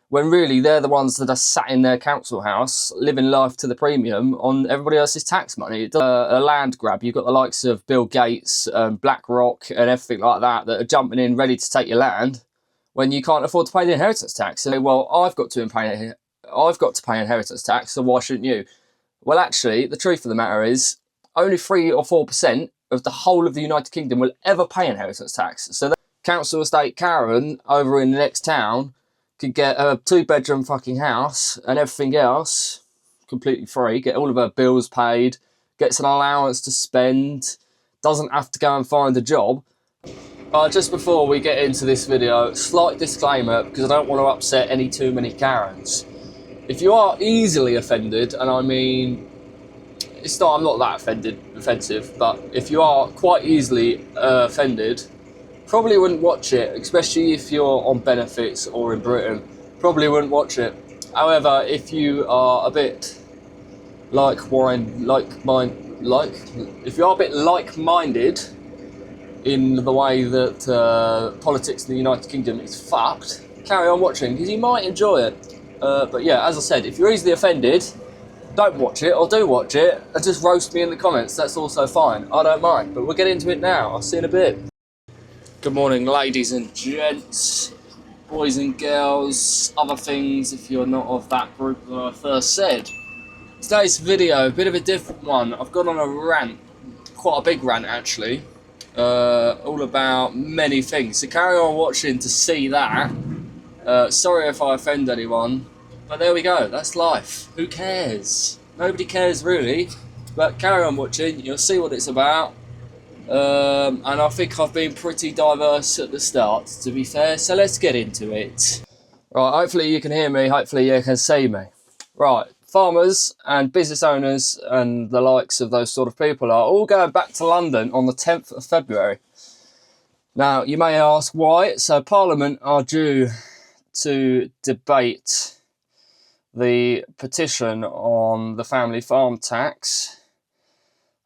when really they're the ones that are sat in their council house living life to the premium on everybody else's tax money. It's a land grab. You've got the likes of Bill Gates, BlackRock and everything like that are jumping in ready to take your land when you can't afford to pay the inheritance tax. So, well, I've got to pay inheritance tax, so why shouldn't you? Well, actually, the truth of the matter is only 3 or 4% of the whole of the United Kingdom will ever pay inheritance tax. So the council estate Karen over in the next town could get a 2-bedroom fucking house and everything else completely free, get all of her bills paid, gets an allowance to spend, doesn't have to go and find a job. Just before we get into this video, slight disclaimer, because I don't want to upset any too many Karens. If you are easily offended, and I mean, I'm not that offensive, but if you are quite easily offended, probably wouldn't watch it, especially if you're on benefits or in Britain. Probably wouldn't watch it. However, if you are a bit if you are a bit like-minded in the way that politics in the United Kingdom is fucked, carry on watching because you might enjoy it. But yeah, as I said, if you're easily offended, don't watch it, or do watch it and just roast me in the comments. That's also fine. I don't mind. But we'll get into it now. I'll see you in a bit. Good morning, ladies and gents, boys and girls, other things if you're not of that group that I first said. Today's video, a bit of a different one. I've gone on a rant, quite a big rant actually, all about many things. So carry on watching to see that. Sorry if I offend anyone, but there we go, that's life. Who cares? Nobody cares really, but carry on watching, you'll see what it's about. And I think I've been pretty diverse at the start, to be fair, so let's get into it. Right, hopefully you can hear me, hopefully you can see me. Right, farmers and business owners and the likes of those sort of people are all going back to London on the 10th of February. Now, you may ask why. So Parliament are due to debate the petition on the family farm tax.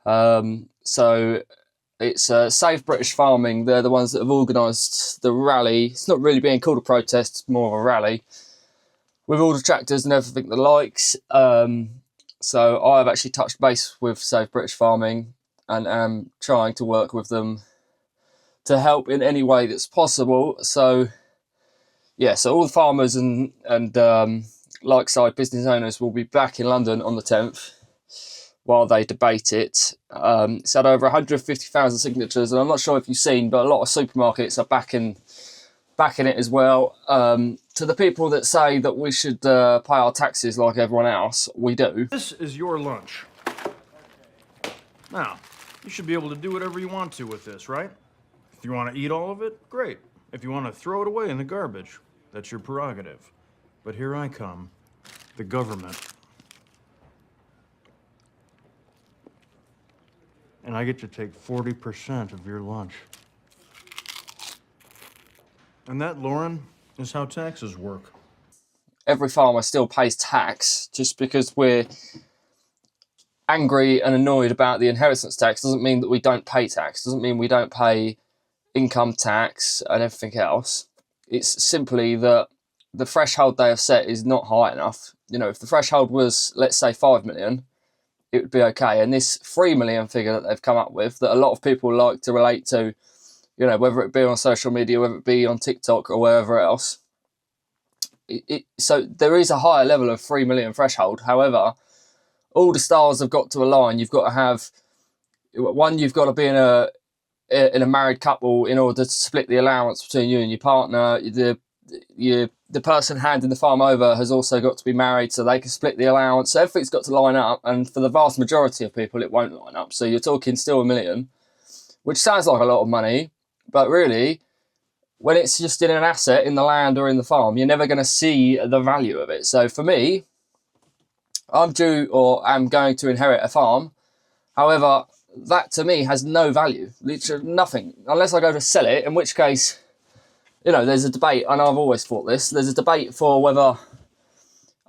So it's Save British Farming. They're the ones that have organised the rally. It's not really being called a protest, it's more of a rally with all the tractors and everything the likes. So I've actually touched base with Save British Farming and am trying to work with them to help in any way that's possible. So yeah, so all the farmers and like-side business owners will be back in London on the 10th while they debate it. It's had over 150,000 signatures, and I'm not sure if you've seen, but a lot of supermarkets are backing it as well. To the people that say that we should pay our taxes like everyone else, we do. This is your lunch. Now, you should be able to do whatever you want to with this, right? If you want to eat all of it, great. If you want to throw it away in the garbage, that's your prerogative. But here I come, the government. And I get to take 40% of your lunch. And that, Lauren, is how taxes work. Every farmer still pays tax. Just because we're angry and annoyed about the inheritance tax doesn't mean that we don't pay tax. Doesn't mean we don't pay income tax and everything else. It's simply that the threshold they have set is not high enough. You know, if the threshold was, let's say, 5 million, it would be okay. And this 3 million figure that they've come up with, that a lot of people like to relate to, you know, whether it be on social media, whether it be on TikTok or wherever else. So there is a higher level of 3 million threshold. However, all the stars have got to align. You've got to have, one, you've got to be in a married couple in order to split the allowance between you and your partner. The person handing the farm over has also got to be married so they can split the allowance. So everything's got to line up, and for the vast majority of people, it won't line up. So you're talking still 1 million, which sounds like a lot of money, but really, when it's just in an asset in the land or in the farm, you're never going to see the value of it. So for me, I'm due or I'm going to inherit a farm. However, that to me has no value, literally nothing, unless I go to sell it, in which case, you know, there's a debate, and I've always thought this, there's a debate for whether,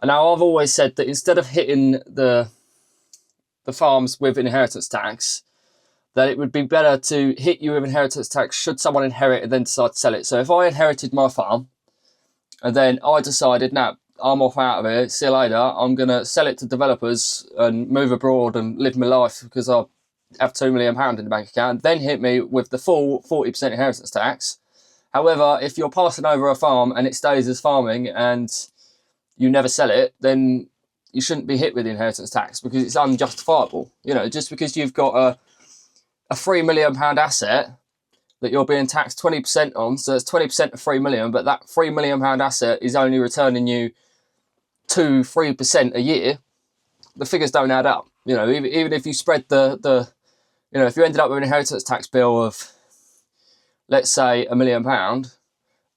and now I've always said that instead of hitting the farms with inheritance tax, that it would be better to hit you with inheritance tax should someone inherit and then decide to sell it. So if I inherited my farm And then I decided, no, I'm off out of here, see you later. I'm going to sell it to developers and move abroad and live my life because I have £2 million in the bank account. Then hit me with the full 40% inheritance tax. However, if you're passing over a farm and it stays as farming and you never sell it, then you shouldn't be hit with inheritance tax because it's unjustifiable. You know, just because you've got a £3 million asset that you're being taxed 20% on, so it's 20% of 3 million, but that £3 million asset is only returning you 2-3% a year, the figures don't add up. You know, even if you spread the you know, if you ended up with an inheritance tax bill of, let's say, £1 million,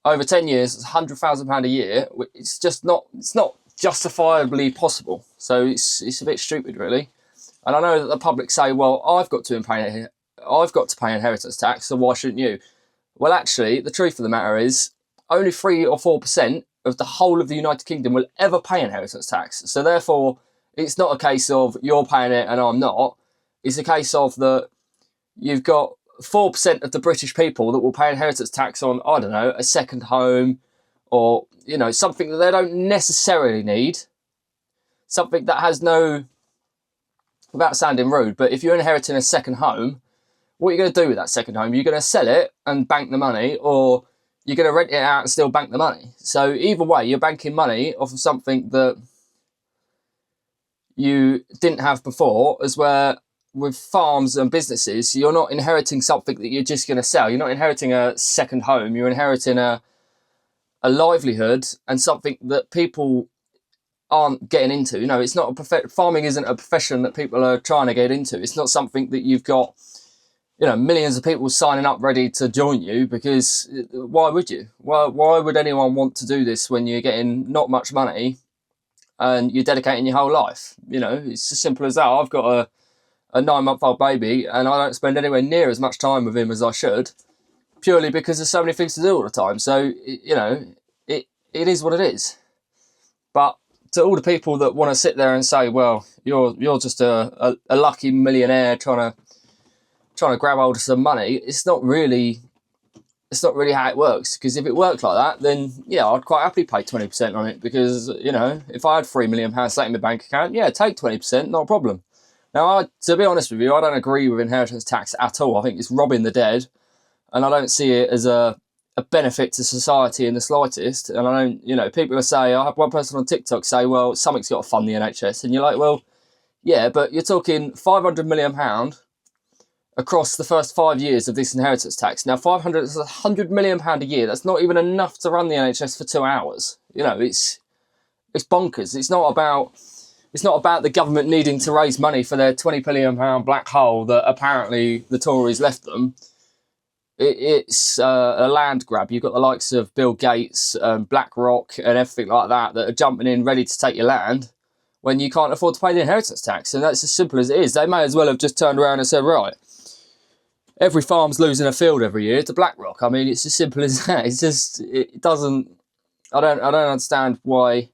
over 10 years, it's £100,000 a year. It's just not, it's not justifiably possible. So it's a bit stupid, really. And I know that the public say, well, I've got to pay inheritance tax, so why shouldn't you? Well, actually, the truth of the matter is only 3 or 4% of the whole of the United Kingdom will ever pay inheritance tax. So therefore, it's not a case of you're paying it and I'm not. It's a case of that you've got 4% of the British people that will pay inheritance tax on, I don't know, a second home or, you know, something that they don't necessarily need. Something that has no, without sounding rude, but if you're inheriting a second home, what are you going to do with that second home? You're going to sell it and bank the money, or you're going to rent it out and still bank the money. So either way, you're banking money off of something that you didn't have before, as where with farms and businesses, you're not inheriting something that you're just going to sell. You're not inheriting a second home. You're inheriting a livelihood and something that people aren't getting into. You know, it's not farming isn't a profession that people are trying to get into. It's not something that you've got, you know, millions of people signing up ready to join you, because why would you? Why would anyone want to do this when you're getting not much money and you're dedicating your whole life? You know, it's as simple as that. I've got a 9-month-old baby and I don't spend anywhere near as much time with him as I should, purely because there's so many things to do all the time. So, you know, it is what it is. But to all the people that want to sit there and say, well, you're just a lucky millionaire trying to grab hold of some money, it's not really how it works. Because if it worked like that, then yeah, I'd quite happily pay 20% on it, because, you know, if I had £3 million sat in my bank account, yeah, take 20%, not a problem. Now, to be honest with you, I don't agree with inheritance tax at all. I think it's robbing the dead, and I don't see it as a benefit to society in the slightest. And I don't, you know, people say, I have one person on TikTok say, well, something's got to fund the NHS, and you're like, well, yeah, but you're talking £500 million across the first 5 years of this inheritance tax. Now, 500 is £100 million a year. That's not even enough to run the NHS for 2 hours. You know, it's bonkers. It's not about the government needing to raise money for their £20 billion black hole that apparently the Tories left them. It's a land grab. You've got the likes of Bill Gates, BlackRock and everything like that are jumping in ready to take your land when you can't afford to pay the inheritance tax. And that's as simple as it is. They may as well have just turned around and said, right, every farm's losing a field every year to BlackRock. I mean, it's as simple as that. It's just, it doesn't, I don't understand why.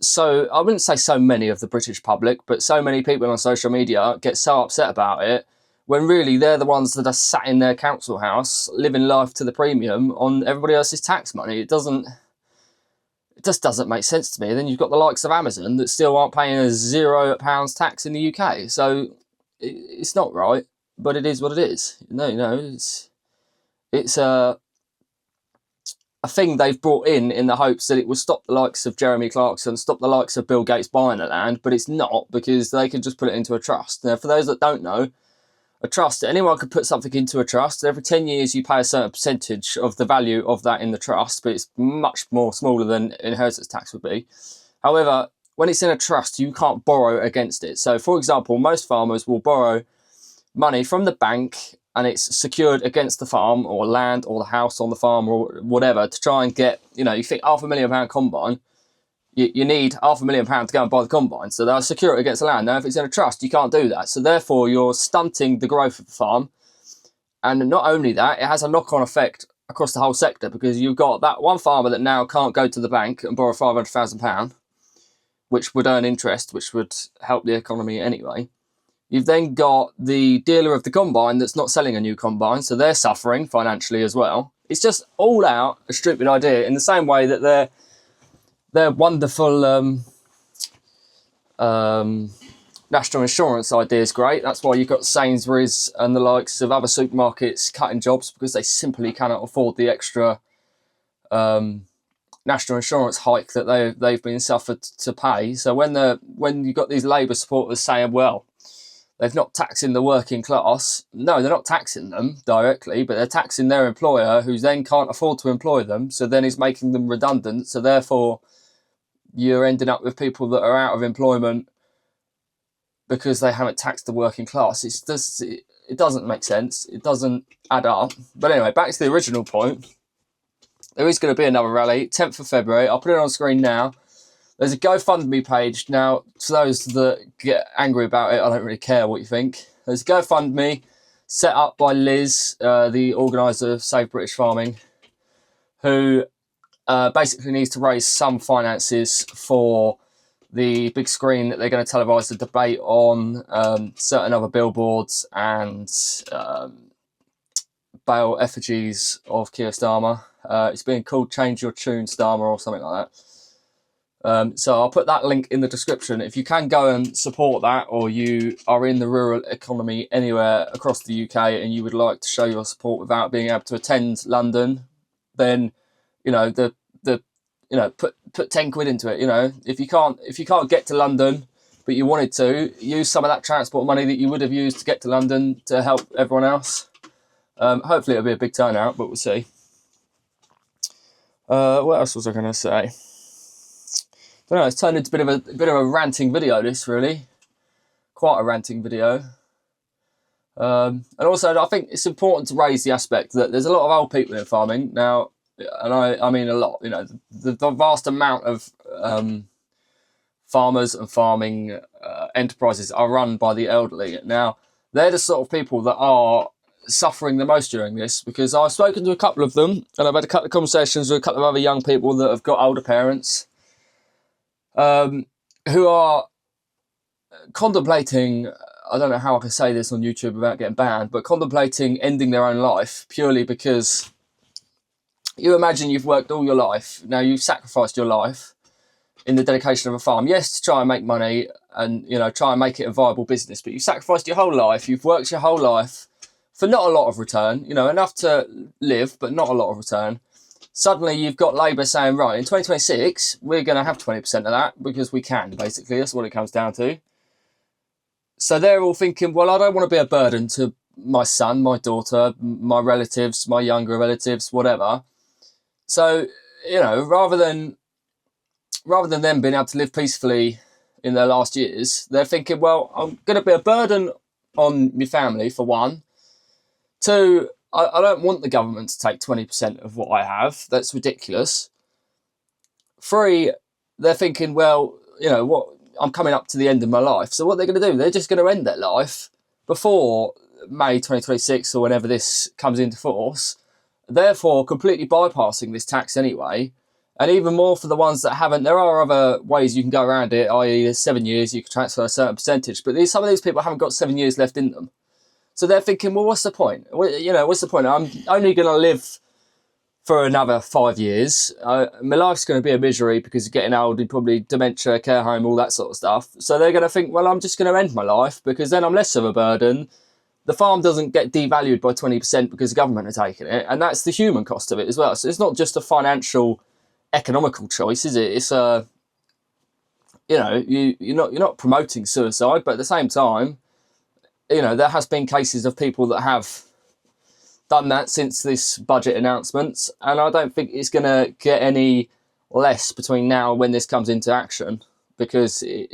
So I wouldn't say so many of the British public, but so many people on social media get so upset about it, when really they're the ones that are sat in their council house living life to the premium on everybody else's tax money. It just doesn't make sense to me. Then you've got the likes of Amazon that still aren't paying a £0 tax in the UK. So it's not right, but it is what it is. No, it's a thing they've brought in the hopes that it will stop the likes of Jeremy Clarkson, stop the likes of Bill Gates buying the land, but it's not, because they can just put it into a trust. Now, for those that don't know, a trust, anyone could put something into a trust. Every 10 years you pay a certain percentage of the value of that in the trust, but it's much more smaller than inheritance tax would be. However, when it's in a trust, you can't borrow against it. So, for example, most farmers will borrow money from the bank and it's secured against the farm or land or the house on the farm or whatever to try and get, you know, you think £500,000 combine, you need £500,000 to go and buy the combine. So they'll secure it against the land. Now, if it's in a trust, you can't do that. So therefore, you're stunting the growth of the farm. And not only that, it has a knock-on effect across the whole sector, because you've got that one farmer that now can't go to the bank and borrow £500,000, which would earn interest, which would help the economy anyway. You've then got the dealer of the combine that's not selling a new combine, so they're suffering financially as well. It's just all out a stupid idea, in the same way that their wonderful national insurance idea is great. That's why you've got Sainsbury's and the likes of other supermarkets cutting jobs, because they simply cannot afford the extra national insurance hike that they've been suffered to pay. So when you've got these Labour supporters saying, well, they're not taxing the working class. No, they're not taxing them directly, but they're taxing their employer, who then can't afford to employ them, so then is making them redundant. So therefore, you're ending up with people that are out of employment because they haven't taxed the working class. It doesn't make sense. It doesn't add up. But anyway, back to the original point. There is going to be another rally, 10th of February. I'll put it on screen now. There's a GoFundMe page. Now, to those that get angry about it, I don't really care what you think. There's a GoFundMe set up by Liz, the organiser of Save British Farming, who basically needs to raise some finances for the big screen that they're going to televise the debate on, certain other billboards, and bale effigies of Keir Starmer. It's being called Change Your Tune Starmer or something like that. So I'll put that link in the description. If you can go and support that, or you are in the rural economy anywhere across the UK and you would like to show your support without being able to attend London, then put 10 quid into it. If you can't get to London but you wanted to, use some of that transport money that you would have used to get to London to help everyone else. Hopefully it'll be a big turnout, but we'll see. What else was I going to say? I don't know, it's turned into a bit of a ranting video, this, really. Quite a ranting video. And also, I think it's important to raise the aspect that there's a lot of old people in farming now, and I mean a lot. The vast amount of farmers and farming enterprises are run by the elderly. Now, they're the sort of people that are suffering the most during this, because I've spoken to a couple of them, and I've had a couple of conversations with a couple of other young people that have got older parents, who are contemplating, I don't know how I can say this on YouTube without getting banned, but contemplating ending their own life, purely because you imagine you've worked all your life. Now, you've sacrificed your life in the dedication of a farm. Yes, to try and make money and, try and make it a viable business, but you've sacrificed your whole life. You've worked your whole life for not a lot of return, enough to live, but not a lot of return. Suddenly you've got Labour saying, right, in 2026, we're going to have 20% of that because we can, basically. That's what it comes down to. So they're all thinking, well, I don't want to be a burden to my son, my daughter, my relatives, my younger relatives, whatever. So, rather than them being able to live peacefully in their last years, they're thinking, well, I'm going to be a burden on my family, for one. Two, I don't want the government to take 20% of what I have. That's ridiculous. Three, they're thinking, well, what? I'm coming up to the end of my life. So what they're going to do, they're just going to end their life before May 2026 or whenever this comes into force, therefore completely bypassing this tax anyway. And even more for the ones that haven't, there are other ways you can go around it, i.e. there's 7 years, you can transfer a certain percentage, but some of these people haven't got 7 years left in them. So they're thinking, well, what's the point? What's the point? I'm only going to live for another 5 years. My life's going to be a misery because of getting old and probably dementia, care home, all that sort of stuff. So they're going to think, well, I'm just going to end my life because then I'm less of a burden. The farm doesn't get devalued by 20% because the government are taking it. And that's the human cost of it as well. So it's not just a financial, economical choice, is it? It's you're not promoting suicide, but at the same time, there has been cases of people that have done that since this budget announcement, and I don't think it's going to get any less between now and when this comes into action, because it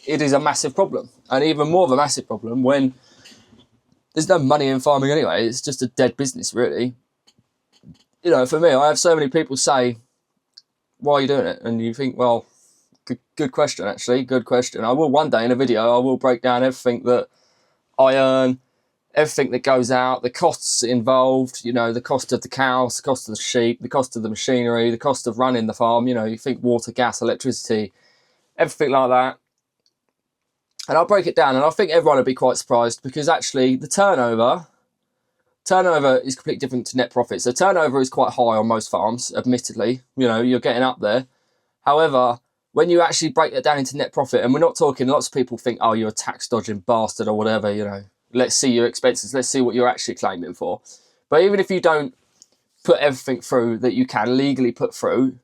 is a massive problem, and even more of a massive problem when there's no money in farming anyway. It's just a dead business, really. For me, I have so many people say, why are you doing it? And you think, well, good question, actually, good question. I will one day in a video, I will break down everything that I earn, everything that goes out, the costs involved, the cost of the cows, the cost of the sheep, the cost of the machinery, the cost of running the farm, you think water, gas, electricity, everything like that. And I'll break it down, and I think everyone will be quite surprised, because actually the turnover is completely different to net profit. So turnover is quite high on most farms, admittedly. You know, you're getting up there. However, when you actually break that down into net profit, and we're not talking, lots of people think, oh, you're a tax dodging bastard or whatever, you know, let's see your expenses, let's see what you're actually claiming for. But even if you don't put everything through that you can legally put through,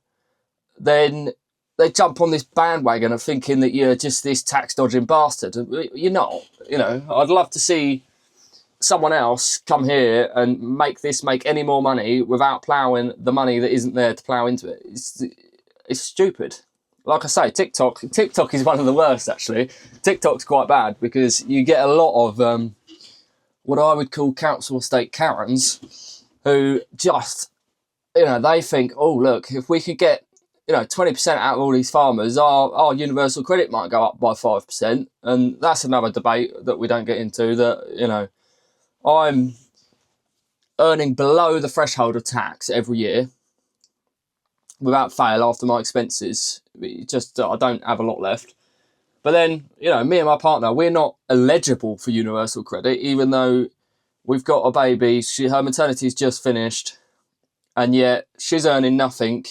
then they jump on this bandwagon of thinking that you're just this tax dodging bastard. You're not. You know, I'd love to see someone else come here and make any more money without ploughing the money that isn't there to plough into it. It's stupid. Like I say, TikTok is one of the worst, actually. TikTok's quite bad, because you get a lot of what I would call council estate Karens, who just, you know, they think, oh, look, if we could get, you know, 20% out of all these farmers, our universal credit might go up by 5%. And that's another debate that we don't get into, that, you know, I'm earning below the threshold of tax every year without fail after my expenses. Just, I don't have a lot left. But then, you know, me and my partner, we're not eligible for universal credit, even though we've got a baby. Her maternity's just finished, and yet she's earning nothing.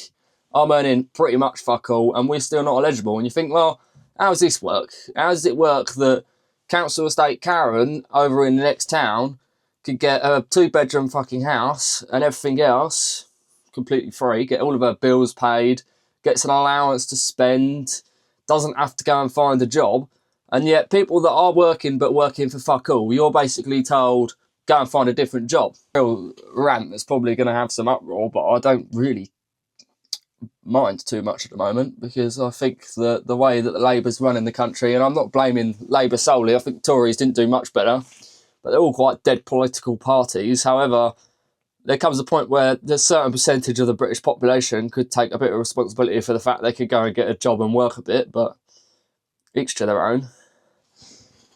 I'm earning pretty much fuck all, and we're still not eligible. And you think, well, how does this work? How does it work that council estate Karen over in the next town could get a 2-bedroom fucking house and everything else completely free, get all of her bills paid, gets an allowance to spend, doesn't have to go and find a job, and yet people that are working but working for fuck all, you're basically told, go and find a different job. Real rant that's probably going to have some uproar, but I don't really mind too much at the moment, because I think that the way that the Labour's running the country, and I'm not blaming Labour solely, I think the Tories didn't do much better, but they're all quite dead political parties. However, there comes a point where there's a certain percentage of the British population could take a bit of responsibility for the fact they could go and get a job and work a bit, but each to their own.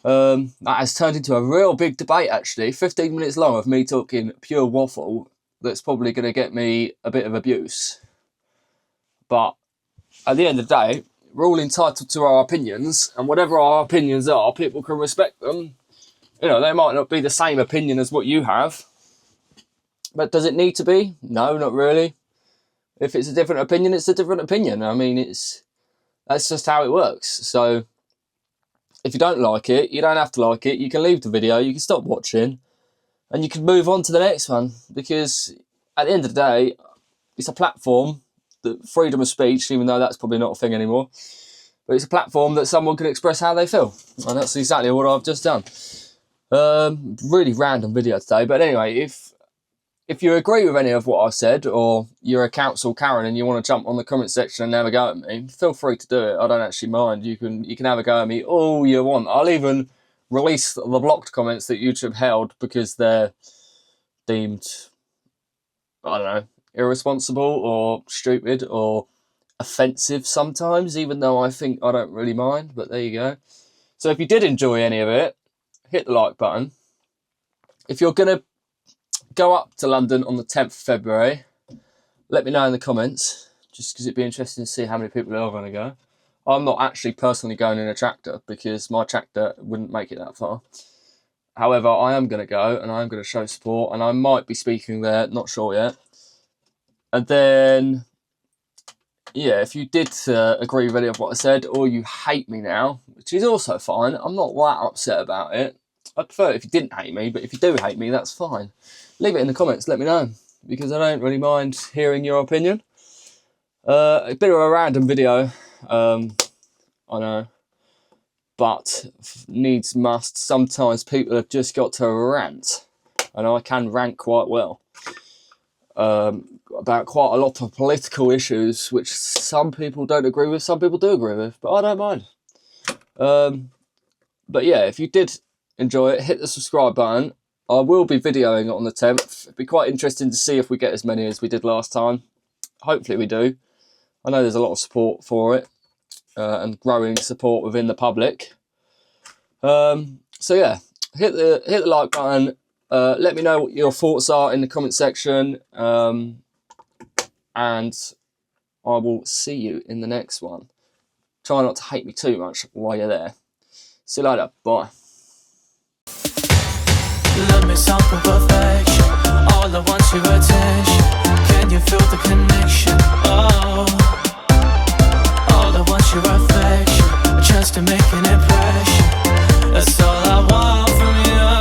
That has turned into a real big debate, actually. 15 minutes long of me talking pure waffle that's probably going to get me a bit of abuse. But at the end of the day, we're all entitled to our opinions, and whatever our opinions are, people can respect them. You know, they might not be the same opinion as what you have, but does it need to be? No, not really. If it's a different opinion, it's a different opinion. I mean, that's just how it works. So if you don't like it, you don't have to like it. You can leave the video, you can stop watching, and you can move on to the next one, because at the end of the day, it's a platform, the freedom of speech, even though that's probably not a thing anymore, but it's a platform that someone can express how they feel, and that's exactly what I've just done. Really random video today, but anyway, if you agree with any of what I've said, or you're a council Karen and you want to jump on the comment section and have a go at me, feel free to do it. I don't actually mind. You can have a go at me all you want. I'll even release the blocked comments that YouTube held because they're deemed, I don't know, irresponsible or stupid or offensive sometimes, even though I think I don't really mind, but there you go. So if you did enjoy any of it, hit the like button. If you're going to go up to London on the 10th of February, let me know in the comments, just because it'd be interesting to see how many people are going to go. I'm not actually personally going in a tractor, because my tractor wouldn't make it that far. However, I am going to go, and I'm going to show support, and I might be speaking there, not sure yet. And then, yeah, if you did agree with any of what I said, or you hate me now, which is also fine, I'm not that upset about it. I'd prefer it if you didn't hate me, but if you do hate me, that's fine. Leave it in the comments, let me know, because I don't really mind hearing your opinion. A bit of a random video, I know, but needs must. Sometimes people have just got to rant, and I can rant quite well. About quite a lot of political issues, which some people don't agree with, some people do agree with, but I don't mind. But yeah, if you did enjoy it, hit the subscribe button. I will be videoing it on the 10th. It'd be quite interesting to see if we get as many as we did last time. Hopefully we do. I know there's a lot of support for it, and growing support within the public. So yeah, hit the like button. Let me know what your thoughts are in the comment section, and I will see you in the next one. Try not to hate me too much while you're there. See you later. Bye. Love me something perfection. All I want your attention. Can you feel the connection? Oh.